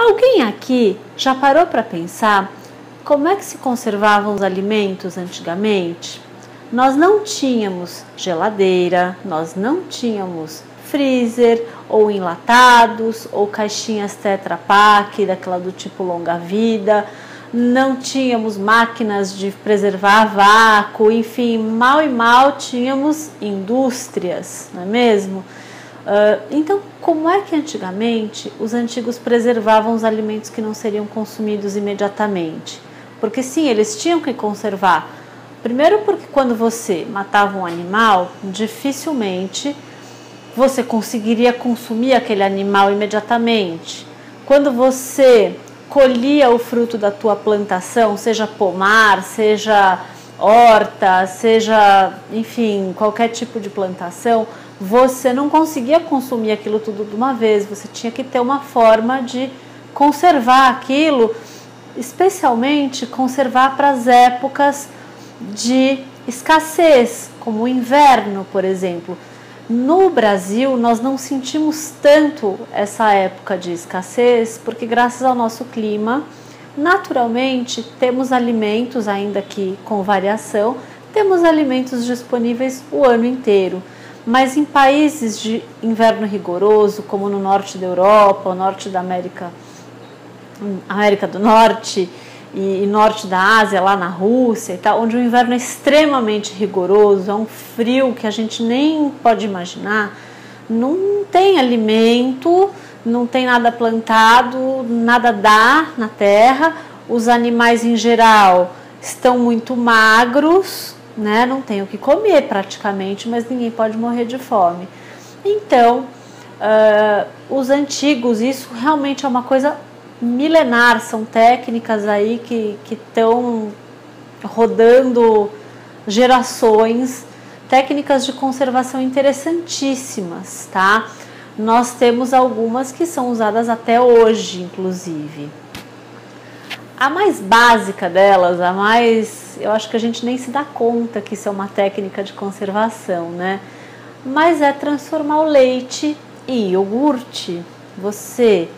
Alguém aqui já parou para pensar como é que se conservavam os alimentos antigamente? Nós não tínhamos geladeira, nós não tínhamos freezer, ou enlatados, ou caixinhas Tetra Pak, daquela do tipo longa vida, não tínhamos máquinas de preservar a vácuo, enfim, mal e mal tínhamos indústrias, não é mesmo? Então, como é que antigamente os antigos preservavam os alimentos que não seriam consumidos imediatamente? Porque sim, eles tinham que conservar. Primeiro porque quando você matava um animal, dificilmente você conseguiria consumir aquele animal imediatamente. Quando você colhia o fruto da tua plantação, seja pomar, seja horta, seja, enfim, qualquer tipo de plantação, você não conseguia consumir aquilo tudo de uma vez, você tinha que ter uma forma de conservar aquilo, especialmente conservar para as épocas de escassez, como o inverno, por exemplo. No Brasil, nós não sentimos tanto essa época de escassez, porque graças ao nosso clima, naturalmente, temos alimentos, ainda que com variação, temos alimentos disponíveis o ano inteiro. Mas em países de inverno rigoroso, como no norte da Europa, o norte da América do Norte e norte da Ásia, lá na Rússia e tal, onde o inverno é extremamente rigoroso, é um frio que a gente nem pode imaginar, não tem alimento, não tem nada plantado, nada dá na terra, os animais em geral estão muito magros, né? Não tem o que comer praticamente, mas ninguém pode morrer de fome. Então, os antigos, isso realmente é uma coisa milenar, são técnicas aí que estão rodando gerações, técnicas de conservação interessantíssimas, tá? Nós temos algumas que são usadas até hoje, inclusive. A mais básica delas, eu acho que a gente nem se dá conta que isso é uma técnica de conservação, né? Mas é transformar o leite em iogurte. Você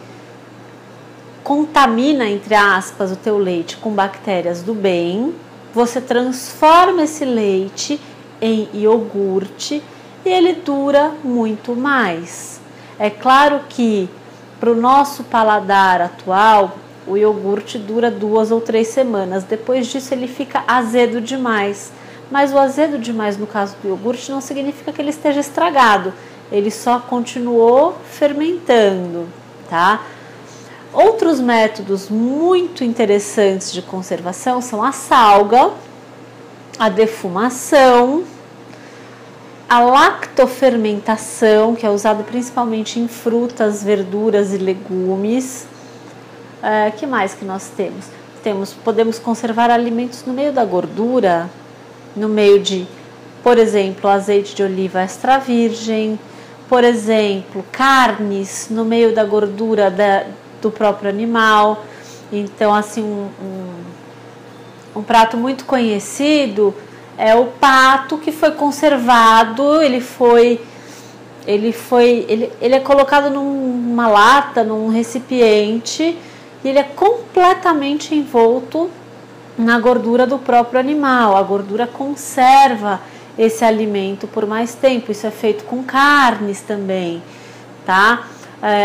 contamina, entre aspas, o teu leite com bactérias do bem, você transforma esse leite em iogurte e ele dura muito mais. É claro que para o nosso paladar atual, o iogurte dura 2 ou 3 semanas, depois disso ele fica azedo demais. Mas o azedo demais no caso do iogurte não significa que ele esteja estragado, ele só continuou fermentando, tá? Outros métodos muito interessantes de conservação são a salga, a defumação, a lactofermentação, que é usada principalmente em frutas, verduras e legumes. Que mais que nós temos? Podemos conservar alimentos no meio da gordura, no meio de, por exemplo, azeite de oliva extra virgem, por exemplo, carnes no meio da gordura do próprio animal. Então, assim, um prato muito conhecido é o pato que foi conservado, ele é colocado numa lata, num recipiente, e ele é completamente envolto na gordura do próprio animal. A gordura conserva esse alimento por mais tempo. Isso é feito com carnes também, tá?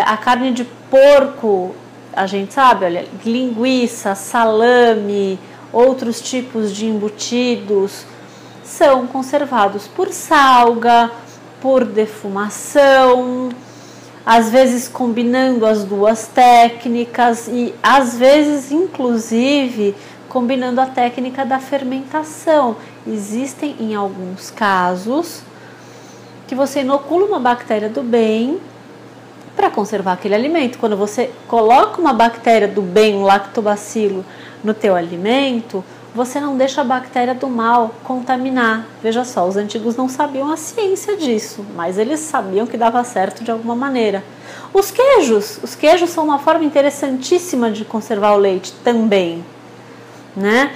A carne de porco, a gente sabe, olha, linguiça, salame, outros tipos de embutidos são conservados por salga, por defumação, às vezes combinando as duas técnicas e às vezes inclusive combinando a técnica da fermentação. Existem em alguns casos que você inocula uma bactéria do bem para conservar aquele alimento. Quando você coloca uma bactéria do bem, um lactobacilo, no teu alimento, você não deixa a bactéria do mal contaminar. Veja só, os antigos não sabiam a ciência disso, mas eles sabiam que dava certo de alguma maneira. Os queijos são uma forma interessantíssima de conservar o leite também, né?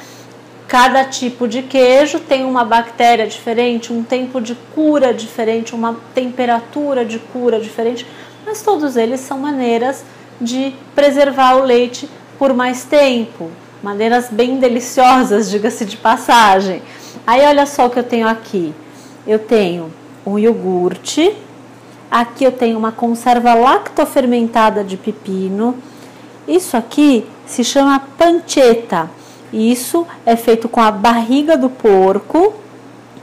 Cada tipo de queijo tem uma bactéria diferente, um tempo de cura diferente, uma temperatura de cura diferente, mas todos eles são maneiras de preservar o leite por mais tempo. Maneiras bem deliciosas, diga-se de passagem. Aí olha só o que eu tenho aqui. Eu tenho um iogurte, aqui eu tenho uma conserva lactofermentada de pepino. Isso aqui se chama pancetta. Isso é feito com a barriga do porco,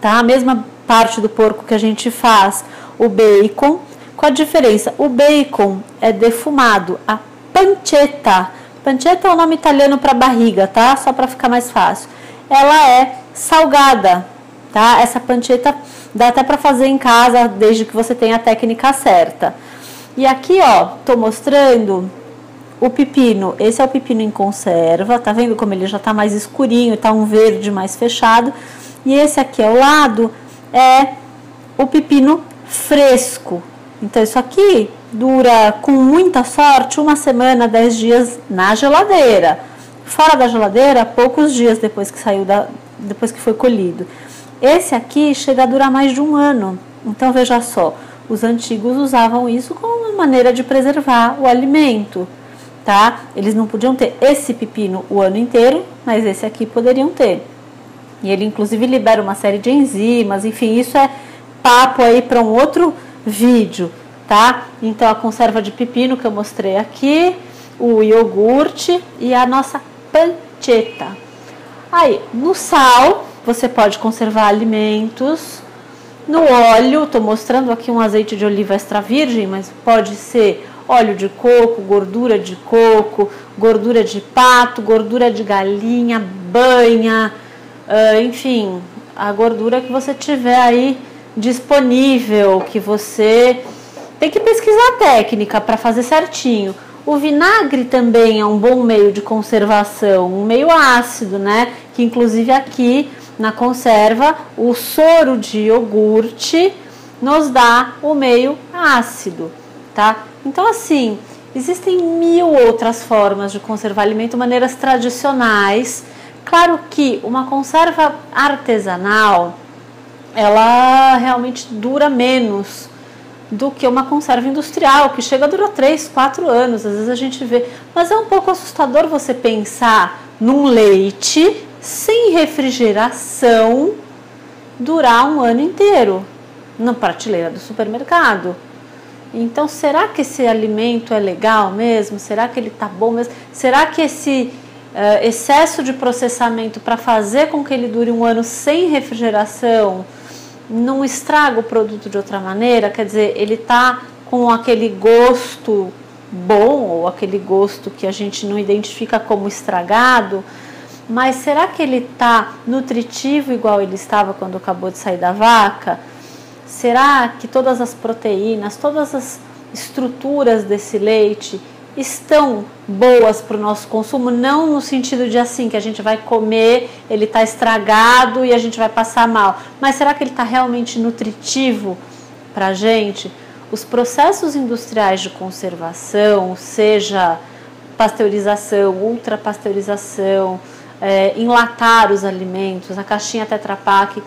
tá? A mesma parte do porco que a gente faz o bacon, com a diferença, o bacon é defumado, a pancetta é o nome italiano para barriga, tá? Só para ficar mais fácil. Ela é salgada, tá? Essa pancetta dá até para fazer em casa, desde que você tenha a técnica certa. E aqui, ó, tô mostrando o pepino. Esse é o pepino em conserva, tá vendo como ele já tá mais escurinho, tá um verde mais fechado. E esse aqui ao lado é o pepino fresco. Então isso aqui dura, com muita sorte, 1 semana, 10 dias na geladeira. Fora da geladeira, poucos dias depois que depois que foi colhido. Esse aqui chega a durar mais de 1 ano. Então veja só, os antigos usavam isso como uma maneira de preservar o alimento, tá? Eles não podiam ter esse pepino o ano inteiro, mas esse aqui poderiam ter. E ele inclusive libera uma série de enzimas, enfim, isso é papo aí para um outro vídeo, tá? Então a conserva de pepino que eu mostrei aqui, o iogurte e a nossa pancetta. Aí, no sal, você pode conservar alimentos. No óleo, estou mostrando aqui um azeite de oliva extra virgem, mas pode ser óleo de coco, gordura de pato, gordura de galinha, banha, enfim, a gordura que você tiver aí disponível, que você tem que pesquisar a técnica para fazer certinho. O vinagre também é um bom meio de conservação, um meio ácido, né? Que inclusive aqui na conserva, o soro de iogurte nos dá o meio ácido, tá? Então assim, existem 1000 outras formas de conservar alimento, maneiras tradicionais. Claro que uma conserva artesanal, ela realmente dura menos do que uma conserva industrial, que chega a durar 3, 4 anos, às vezes a gente vê. Mas é um pouco assustador você pensar num leite sem refrigeração durar 1 ano inteiro na prateleira do supermercado. Então, será que esse alimento é legal mesmo? Será que ele tá bom mesmo? Será que esse excesso de processamento para fazer com que ele dure 1 ano sem refrigeração não estraga o produto de outra maneira? Quer dizer, ele tá com aquele gosto bom ou aquele gosto que a gente não identifica como estragado, mas será que ele tá nutritivo igual ele estava quando acabou de sair da vaca? Será que todas as proteínas, todas as estruturas desse leite estão boas para o nosso consumo? Não no sentido de assim, que a gente vai comer, ele está estragado e a gente vai passar mal. Mas será que ele está realmente nutritivo para a gente? Os processos industriais de conservação, seja pasteurização, ultrapasteurização, enlatar os alimentos, a caixinha Tetra Pak,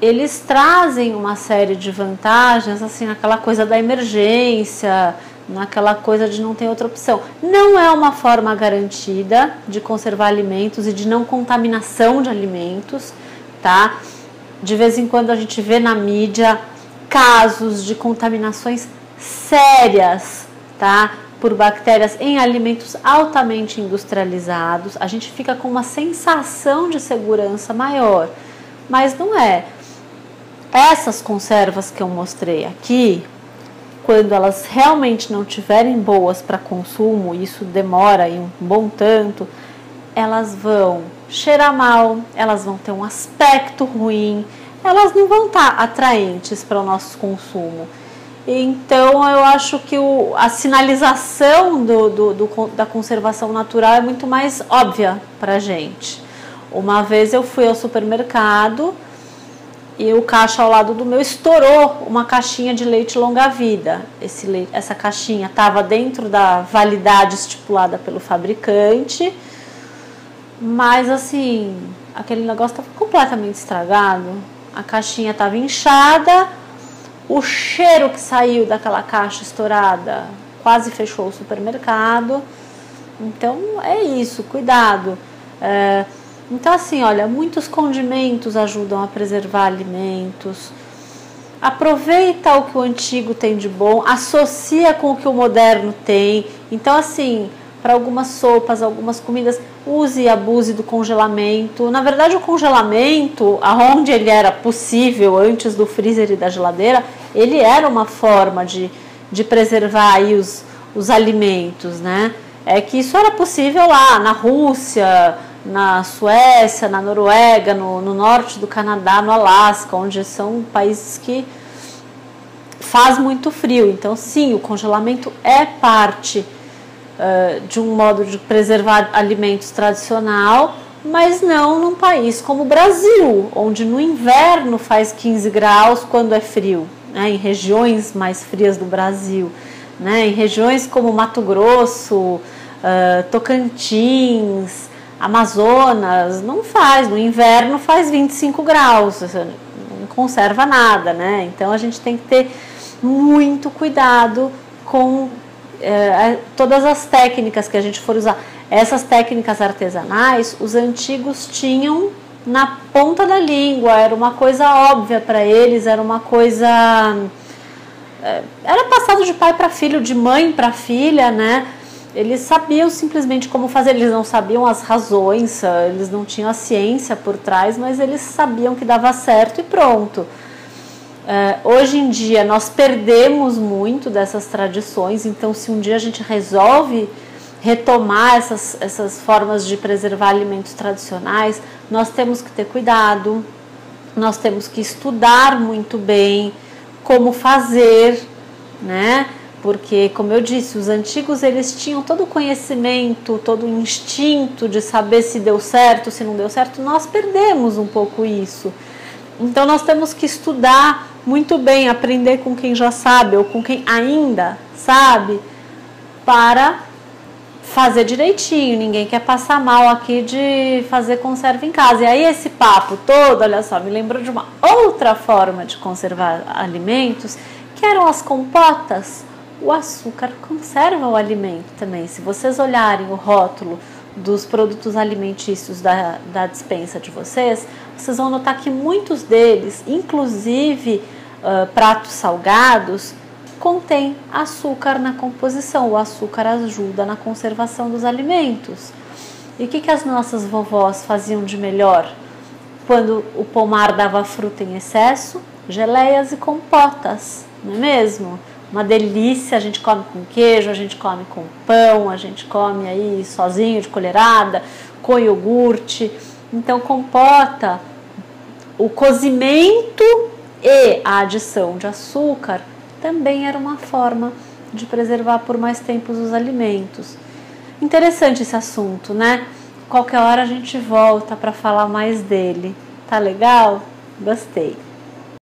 eles trazem uma série de vantagens, assim, naquela coisa da emergência, naquela coisa de não ter outra opção. Não é uma forma garantida de conservar alimentos e de não contaminação de alimentos, tá? De vez em quando a gente vê na mídia casos de contaminações sérias, tá? Por bactérias em alimentos altamente industrializados. A gente fica com uma sensação de segurança maior, mas não é. Essas conservas que eu mostrei aqui, quando elas realmente não estiverem boas para consumo, isso demora aí um bom tanto, elas vão cheirar mal, elas vão ter um aspecto ruim, elas não vão estar atraentes para o nosso consumo. Então eu acho que a sinalização da conservação natural é muito mais óbvia para a gente. Uma vez eu fui ao supermercado e o caixa ao lado do meu estourou uma caixinha de leite longa-vida. Essa caixinha estava dentro da validade estipulada pelo fabricante, mas assim, aquele negócio estava completamente estragado. A caixinha estava inchada, o cheiro que saiu daquela caixa estourada, quase fechou o supermercado. Então é isso, cuidado. Então assim, olha, muitos condimentos ajudam a preservar alimentos. Aproveita o que o antigo tem de bom, associa com o que o moderno tem. Então assim, para algumas sopas, algumas comidas, use e abuse do congelamento. Na verdade, o congelamento, aonde ele era possível antes do freezer e da geladeira, ele era uma forma de preservar aí os alimentos, né? É que isso era possível lá na Rússia, na Suécia, na Noruega, no norte do Canadá, no Alasca, onde são países que faz muito frio. Então, sim, o congelamento é parte de um modo de preservar alimentos tradicional, mas não num país como o Brasil, onde no inverno faz 15 graus quando é frio, né? Em regiões mais frias do Brasil, né? Em regiões como Mato Grosso, Tocantins, Amazonas, não faz, no inverno faz 25 graus, não conserva nada, né? Então a gente tem que ter muito cuidado com todas as técnicas que a gente for usar. Essas técnicas artesanais, os antigos tinham na ponta da língua, era uma coisa óbvia para eles, era uma coisa... era passado de pai para filho, de mãe para filha, né? Eles sabiam simplesmente como fazer, eles não sabiam as razões, eles não tinham a ciência por trás, mas eles sabiam que dava certo e pronto. Hoje em dia nós perdemos muito dessas tradições, então se um dia a gente resolve retomar essas formas de preservar alimentos tradicionais, nós temos que ter cuidado, nós temos que estudar muito bem como fazer, né? Porque, como eu disse, os antigos eles tinham todo o conhecimento, todo o instinto de saber se deu certo, se não deu certo. Nós perdemos um pouco isso. Então nós temos que estudar muito bem, aprender com quem já sabe ou com quem ainda sabe, para fazer direitinho. Ninguém quer passar mal aqui de fazer conserva em casa. E aí esse papo todo, olha só, me lembrou de uma outra forma de conservar alimentos, que eram as compotas. O açúcar conserva o alimento também. Se vocês olharem o rótulo dos produtos alimentícios da despensa de vocês, vocês vão notar que muitos deles, inclusive pratos salgados, contém açúcar na composição. O açúcar ajuda na conservação dos alimentos. E o que as nossas vovós faziam de melhor quando o pomar dava fruta em excesso? Geleias e compotas, não é mesmo? Uma delícia, a gente come com queijo, a gente come com pão, a gente come aí sozinho, de colherada, com iogurte. Então, compota, o cozimento e a adição de açúcar também era uma forma de preservar por mais tempo os alimentos. Interessante esse assunto, né? Qualquer hora a gente volta para falar mais dele. Tá legal? Gostei.